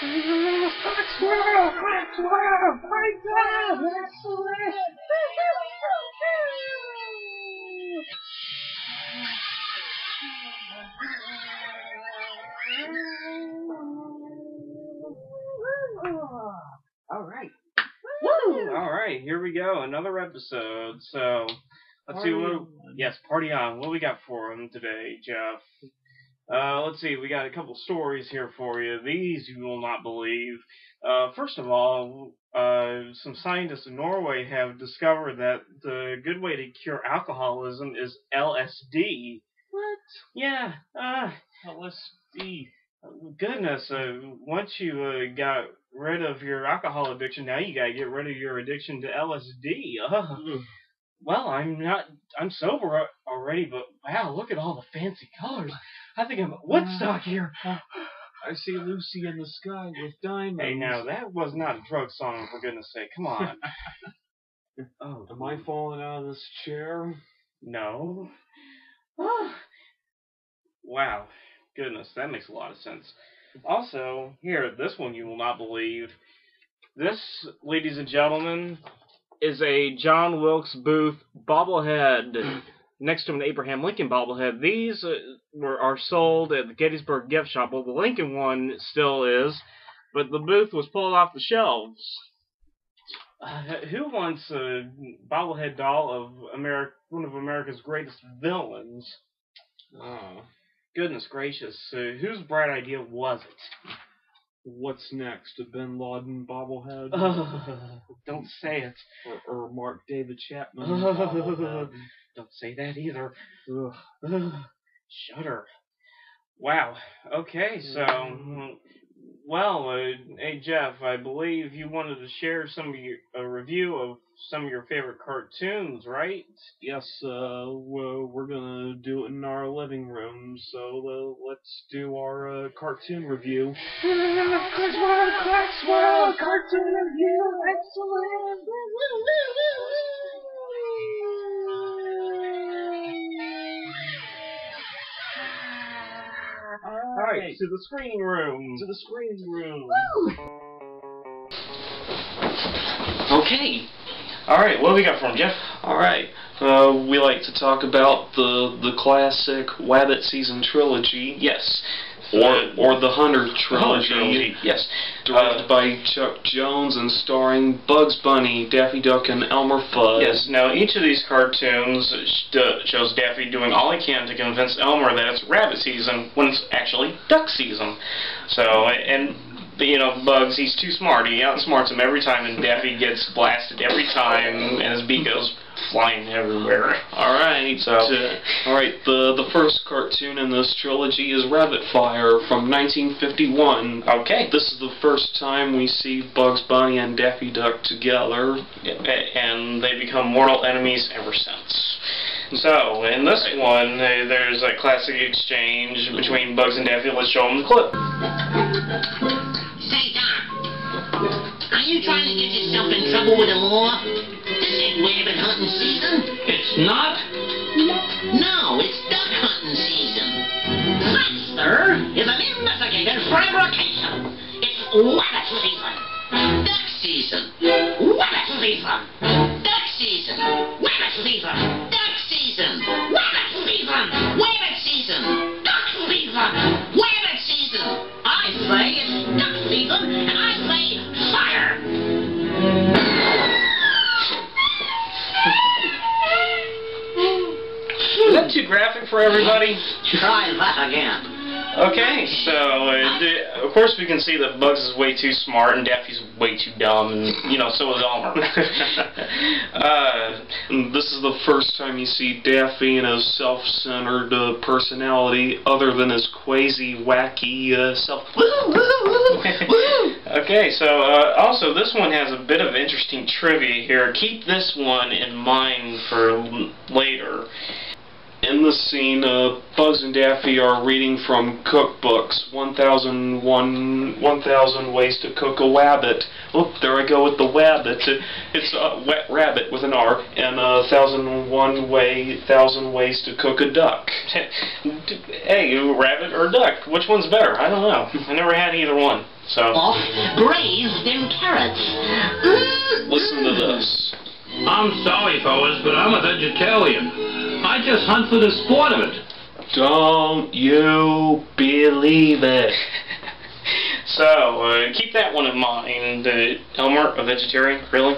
Maxwell! Maxwell! My God! Maxwell! All right. Woo! All right, here we go. Another episode. So, let's see what. Yes, party on. What we got for him today, Jeff? Let's see. We got a couple stories here for you. These you will not believe. First of all, some scientists in Norway have discovered that the good way to cure alcoholism is LSD. What? Yeah. LSD. Goodness. Once you got rid of your alcohol addiction, now you gotta get rid of your addiction to LSD. Well, I'm sober already, but wow, look at all the fancy colors. I think I'm at Woodstock here. I see Lucy in the sky with diamonds. Hey, now, that was not a drug song, for goodness sake. Come on. Oh, am I falling out of this chair? No. Wow. Goodness, that makes a lot of sense. Also, here, this one you will not believe. This, ladies and gentlemen, is a John Wilkes Booth bobblehead next to an Abraham Lincoln bobblehead. These are sold at the Gettysburg gift shop. Well, the Lincoln one still is, but the Booth was pulled off the shelves. Who wants a bobblehead doll of one of America's greatest villains? Oh. Goodness gracious. Whose bright idea was it? What's next? A Bin Laden bobblehead? Don't say it. Or Mark David Chapman bobblehead? Don't say that either. Shudder. Wow. Okay, so, well, hey Jeff, I believe you wanted to share a review of some of your favorite cartoons, right? Yes, we're gonna do it in our living room, so let's do our cartoon review. Maxwell, cartoon review, excellent! Alright, to the screening room. To the screening room. Woo! Okay. Alright, what do we got for him, Jeff? Alright, we like to talk about the classic Wabbit Season trilogy. Yes. Or the Hunter trilogy. Yes. Directed by Chuck Jones and starring Bugs Bunny, Daffy Duck, and Elmer Fudd. Yes, now each of these cartoons shows Daffy doing all he can to convince Elmer that it's rabbit season when it's actually duck season. So, and, you know, Bugs, he's too smart. He outsmarts him every time, and Daffy gets blasted every time, and his beak goes flying everywhere. Alright, the first cartoon in this trilogy is Rabbit Fire from 1951. Okay. This is the first time we see Bugs Bunny and Daffy Duck together. And they become mortal enemies ever since. So, in this one, there's a classic exchange between Bugs and Daffy. Let's show them the clip. Say, Doc, are you trying to get yourself in trouble with the law? This ain't rabbit hunting season. It's not? No, it's duck hunting season. That, sir, is an investigated fabrication. It's rabbit season. Duck season. Rabbit season. Duck season. Rabbit season. Duck season. Rabbit season. Rabbit season. Duck season. Rabbit season. I say it's duck season, and I say fire. Is that too graphic for everybody? Try that again. Okay, so, of course we can see that Bugs is way too smart and Daffy's way too dumb, and, you know, so is Elmer. This is the first time you see Daffy in a self-centered personality other than his crazy, wacky self. Okay, so, also, this one has a bit of interesting trivia here. Keep this one in mind for later. In this scene, Bugs and Daffy are reading from cookbooks. 1001 Ways to Cook a Wabbit. Oh, there I go with the wabbit. It's a wet rabbit with an R. And 1001 Ways to Cook a Duck. Hey, rabbit or duck? Which one's better? I don't know. I never had either one. So. Off braised in carrots. Listen to this. I'm sorry, fellas, but I'm a vegetarian. I just hunt for the sport of it. Don't you believe it? So, keep that one in mind. Elmer, a vegetarian? Really?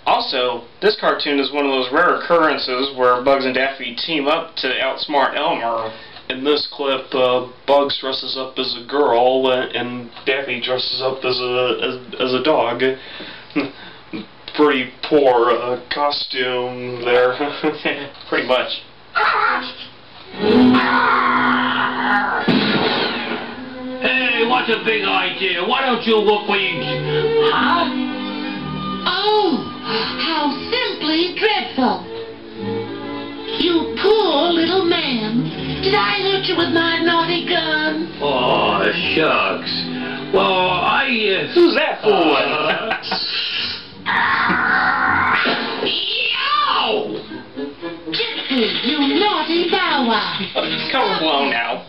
Also, this cartoon is one of those rare occurrences where Bugs and Daffy team up to outsmart Elmer. In this clip, Bugs dresses up as a girl, and Daffy dresses up as a dog. Pretty poor costume there. Pretty much. Hey, what's a big idea? Why don't you look where you... Huh? Oh, how simply dreadful. You poor little man. Did I hurt you with my naughty gun? Oh, shucks. Well, Who's that fool? Yow! Gypsy, you naughty bower. Come along now.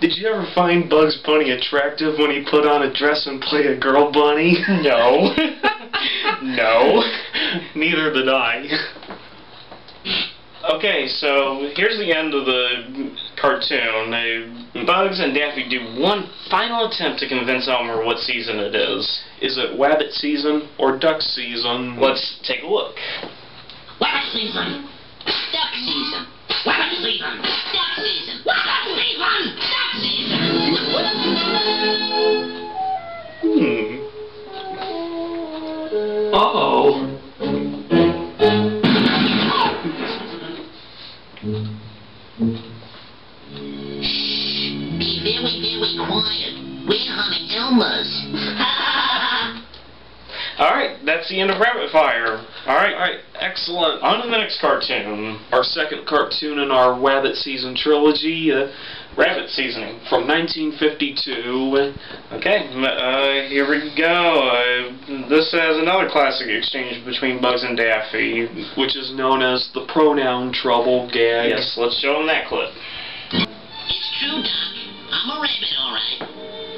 Did you ever find Bugs Bunny attractive when he put on a dress and played a girl bunny? No. No. Neither did I. Okay, so here's the end of the cartoon. Bugs and Daffy do one final attempt to convince Elmer what season it is. Is it Wabbit season or Duck season? Let's take a look. Wabbit season. Duck season. Wabbit season. Duck season. Wabbit season. Duck season. Uh-oh. Be very, very quiet. We're hunting Elmer's. Alright, that's the end of Rabbit Fire. Alright, excellent. on to the next cartoon. Our second cartoon in our Wabbit season trilogy, Rabbit Seasoning. from 1952. Okay, here we go. This has another classic exchange between Bugs and Daffy. Which is known as the pronoun trouble gag. Yes, let's show them that clip. It's true, Doc. I'm a rabbit, all right.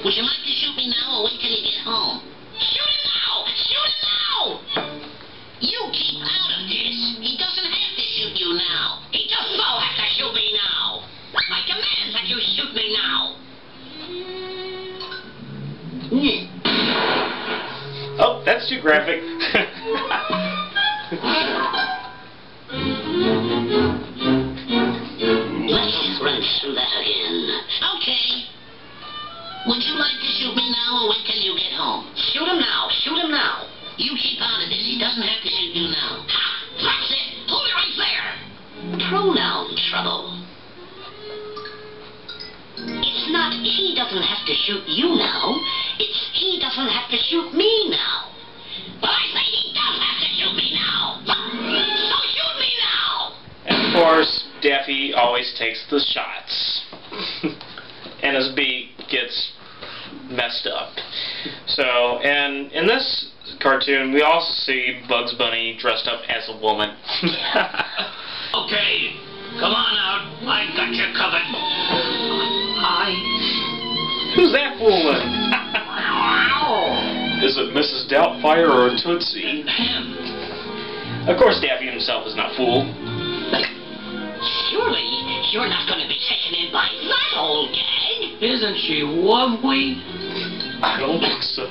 Would you like to shoot me now or wait till you get home? Shoot him now! Shoot him now! You keep out of this. He doesn't have to shoot you now. He just so has to shoot me now. I command that you shoot me now. Oh, that's too graphic. Let's run through that again. Okay. Would you like to shoot me now or wait till you get home? Shoot him now. Shoot him now. You keep out of this. He doesn't have to shoot you now. Ha! That's it. Hold it right there. Pronoun trouble. It's not he doesn't have to shoot you now. It's he doesn't have to shoot me now. But I say he does have to shoot me now. So shoot me now. And of course, Daffy always takes the shots. And his beak gets messed up. So, and in this cartoon, we also see Bugs Bunny dressed up as a woman. Okay, come on out. I got you covered. Who's that fooling? Is it Mrs. Doubtfire or Tootsie? Of course, Daffy himself is not fooled. Surely you're not going to be taken in by that old gag. Isn't she lovely? I don't think so.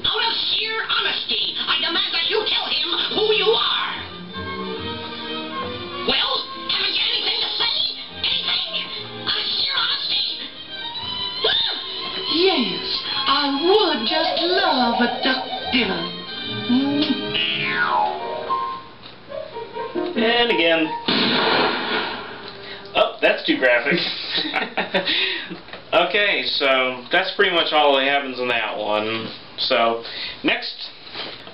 Out of sheer honesty, I demand that you tell him who you are. Well, haven't you anything to say? Anything? Out of sheer honesty? Yes, I would just love a duck dinner. And again. Oh, that's too graphic. Okay, so that's pretty much all that happens in that one. So, next.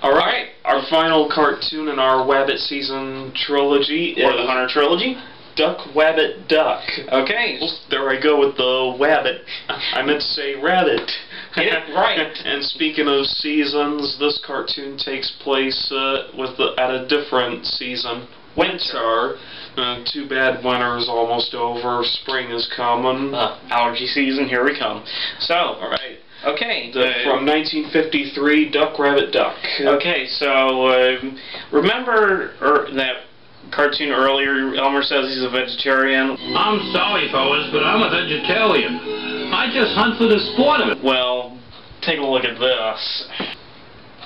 Alright, Our final cartoon in our Wabbit season trilogy Or is the Hunter trilogy. Duck, Wabbit, Duck. Okay. There I go with the Wabbit. I meant to say Rabbit. Yeah, right. And speaking of seasons, this cartoon takes place at a different season. Winter. Too bad winter's almost over. Spring is coming. Allergy season, here we come. So, Alright. okay. From 1953, Duck, Rabbit, Duck. Okay, so remember that cartoon earlier? Elmer says he's a vegetarian. I'm sorry, fellas, but I'm a vegetarian. I just hunt for the sport of it. Well, take a look at this.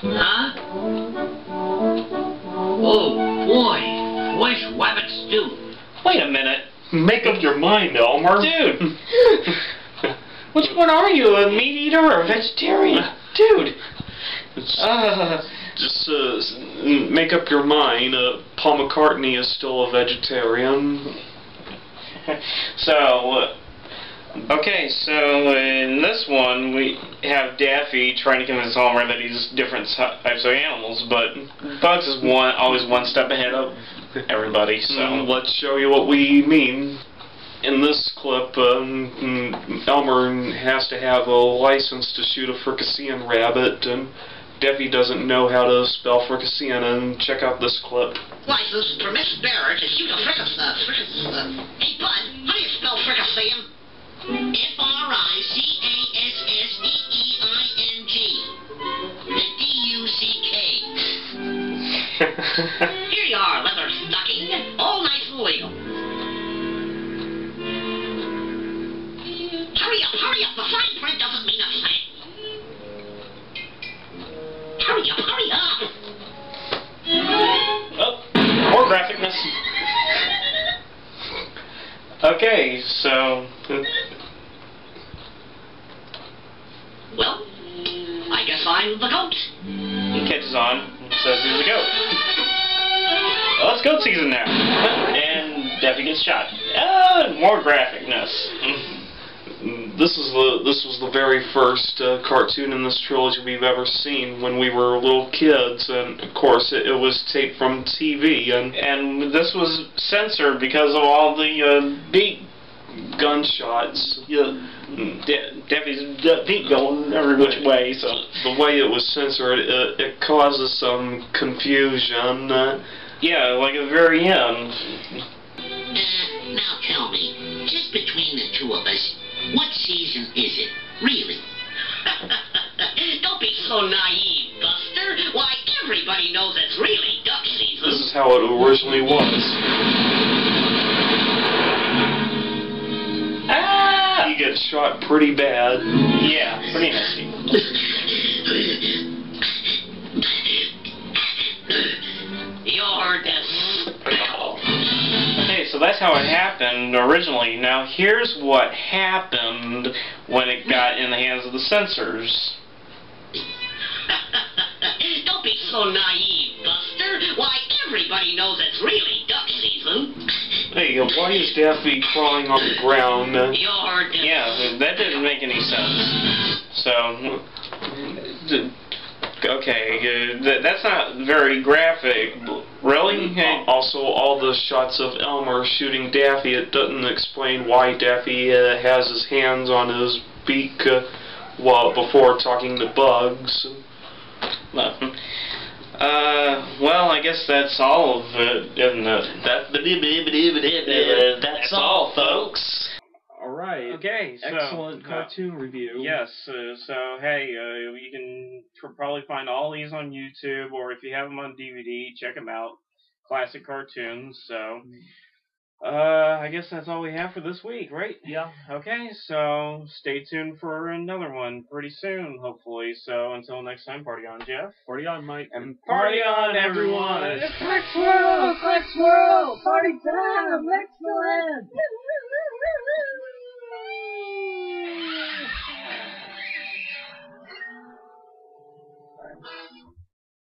Huh? Oh, boy. Fresh rabbit stew. Wait a minute. Make up your mind, Elmer. Dude! Which one are you, a meat eater or a vegetarian? Dude! Just make up your mind. Paul McCartney is still a vegetarian. So, okay, so in this one we have Daffy trying to convince Homer that he's different types of animals, but Bugs is always one step ahead of everybody, so... Let's show you what we mean. In this clip, Elmer has to have a license to shoot a Fricassean rabbit, and Daffy doesn't know how to spell Fricassean, and check out this clip. License permits bearer to shoot a Hey, Bud, how do you spell Fricassean? Fricasseeing. D-U-C-K. Here you are, leather stocking. All nice and legal. Hurry up. The fine print doesn't mean a thing. Hurry up. Oh, more graphicness. Okay, so... Well, I guess I'm the goat. He catches on and says he's a goat. Well, it's goat season now. And Daffy gets shot. More graphicness. This was the very first cartoon in this trilogy we've ever seen when we were little kids, and of course it was taped from TV, and this was censored because of all the beat gunshots. Daffy's beat going every which way, so the way it was censored, it causes some confusion. Yeah, like at the very end. Now tell me, just between the two of us, what season is it, really? Don't be so naive, Buster. Why, everybody knows it's really duck season. This is how it originally was. He gets shot pretty bad. Yeah, pretty nasty. You're despicable. Okay, so that's how it happened originally. Now here's what happened when it got in the hands of the censors. Don't be so naive, Buster. Why, everybody knows it's really duck season. Hey, why is Daffy crawling on the ground? Yeah, that didn't make any sense. So, okay, that's not very graphic. Really? Also, all the shots of Elmer shooting Daffy, it doesn't explain why Daffy has his hands on his beak before talking to Bugs. Well, I guess that's all of it, isn't it? That's all, folks. Alright. Okay, so... Excellent cartoon review. Yes, so hey, you can probably find all these on YouTube, or if you have them on DVD, check them out. Classic cartoons, so... I guess that's all we have for this week, right? Yeah. Okay, so stay tuned for another one pretty soon, hopefully. So until next time, party on, Jeff. Party on, Mike. And party on, everyone! It's Flex World! Party time! Excellent!